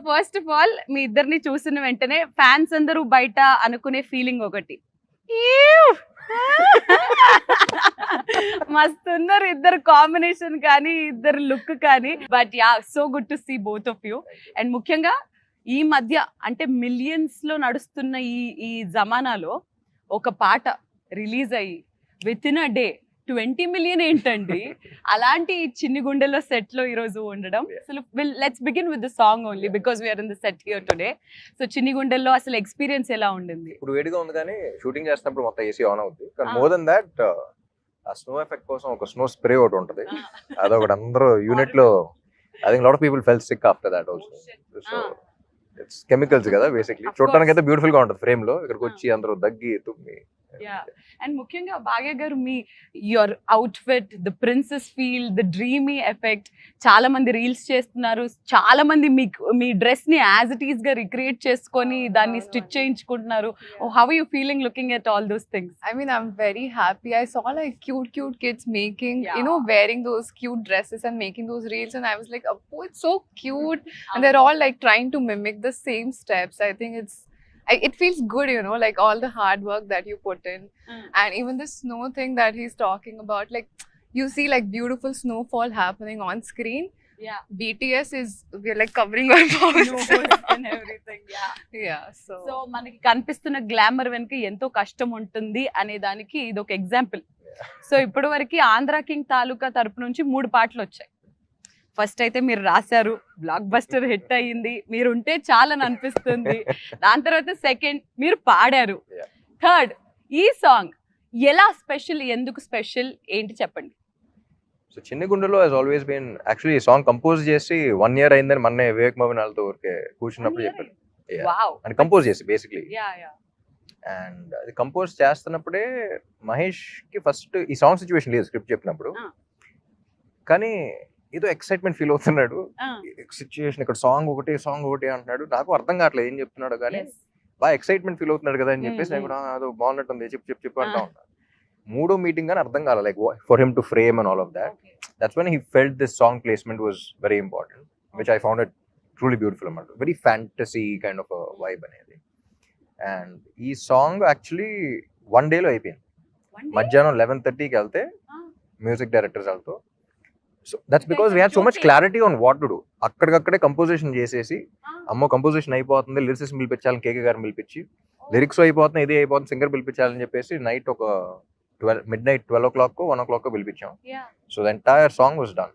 First of all మీ ఇద్దరిని చూసిన వెంటనే ఫ్యాన్స్ అందరూ బయట అనుకునే ఫీలింగ్ ఒకటి, మస్తున్నారు ఇద్దరు కాంబినేషన్ కానీ ఇద్దరు లుక్ కానీ. But yeah, so good to see both of you. And ముఖ్యంగా ఈ మధ్య అంటే మిలియన్స్ లో నడుస్తున్న ఈ జమానాలో ఒక పాట రిలీజ్ అయ్యి with in a day 20 million ఏంటండి. అలాంటి చిన్ని గుండెల్లో సెట్ లో ఈ రోజు ఉండడం. అసలు let's begin with the song only because we're in the set here today. So చిన్ని గుండెల్లో అసలు ఎక్స్పీరియన్స్ ఎలా ఉండింది? ఇప్పుడు వేడిగా ఉంది కానీ షూటింగ్ చేస్తున్నప్పుడు మొత్తం ఏసీ ఆన్ అవుతుంది. కానీ మోర్ దెన్ దాట్ ఆ స్నో ఎఫెక్ట్ కోసం ఒక స్నో స్ప్రే ఒకటి ఉంటుంది. అదొకటి అందరూ యూనిట్ లో I think lot of people felt sick after that also. So it's chemicals కదా బేసిక్లీ. చూడడానికి అయితే బ్యూటిఫుల్ గా ఉంటుంది ఫ్రేమ్ లో. ఇక్కడికి వచ్చి అందరూ దగ్గి తుమ్మి. అండ్ ముఖ్యంగా భాగ్య గారు మీ your outfit, the princess feel, the dreamy effect, చాలా మంది రీల్స్ చేస్తున్నారు, చాలా మంది మీ డ్రెస్ ని యాజ్ ఇట్ ఈస్ గా రిక్రియేట్ చేసుకొని దాన్ని స్టిచ్ చేయించుకుంటున్నారు. How are you feeling looking at all those things? I mean, I'm very happy. I saw like cute kids making, you know, wearing those cute dresses and making those reels, and I was like, oh, it's so cute. And they're all like trying to mimic the same steps. I think it feels good, you know, like all the hard work that you put in. And even the snow thing that he's talking about, like you see like beautiful snowfall happening on screen. Yeah. BTS we're like covering our mouths and everything. Yeah, so మనకి కనిపిస్తున్న glamour వెనుక ఎంతో కష్టం ఉంటుంది అనే దానికి ఇది ఒక ఎగ్జాంపుల్. సో ఇప్పటి వరకు ఆంధ్ర కింగ్ తాలూకా తరపు నుంచి 3 పాటలు వచ్చాయి. ఫస్ట్ అయితే మీరు రాశారు, బ్లాక్ బస్టర్ హిట్ అయ్యింది, మీరు ఉంటే చాలని అనిపిస్తుంది. దాని తర్వాత సెకండ్ మీరు పాడారు, థర్డ్ ఈ సాంగ్ ఎలా స్పెషల్, ఎందుకు స్పెషల్ ఏంటి చెప్పండి? సో చిన్ని గుండెలో హస్ ఆల్వేస్ బీన్ యాక్చువల్లీ ఈ సాంగ్ కంపోజ్ చేసి 1 year అయిందని మొన్నే వివేక్ మోహన్ వాళ్ళతో ఊరికే కూర్చున్నప్పుడు చెప్పారు. అండ్ కంపోజ్ చేసి బేసిక్లీ. అండ్ అది కంపోజ్ చేస్తున్నప్పుడే మహేష్ కి ఫస్ట్ ఈ సాంగ్ సిచ్యువేషన్ లేదు స్క్రిప్ట్ చెప్పినప్పుడు, కానీ ఏదో ఎక్సైట్మెంట్ ఫీల్ అవుతున్నాడు. సిచ్యువేషన్ ఇక్కడ సాంగ్ ఒకటి అంటున్నాడు. నాకు అర్థం కావట్లేదు ఏం చెప్తున్నాడు, కానీ బాగా ఎక్సైట్మెంట్ ఫీల్ అవుతున్నాడు కదా అని చెప్పేసి నేను కూడా అదో బాగున్నట్టుంది చెప్పు అంటా ఉన్నా. 3వ మీటింగ్ కానీ అర్థం కాలేదు, like for him to frame and all of that. That's when he felt this song placement was very important, which I found it truly beautiful అన్నమాట. Very fantasy kind of vibe అనేది. And ఈ song actually 1 day లో అయిపోయింది. మధ్యాహ్నం 11:30కి వెళ్తే music directors వాళ్ళతో. So that's because we have so much clarity on what to do. అక్కడికక్కడే కంపోజిషన్ చేసేసి, అమ్మో కంపోజిషన్ అయిపోతుంది, లిరిసిస్ట్ పిలిపించాలని కేకే గారిని పిలిపించి, లిరిక్స్ అయిపోతుంది, ఇది అయిపోతుంది, సింగర్ పిలిపించాలని చెప్పేసి నైట్ ఒక midnight 12 o'clock 1 o'clock పిలిపించాం. So the entire song was done.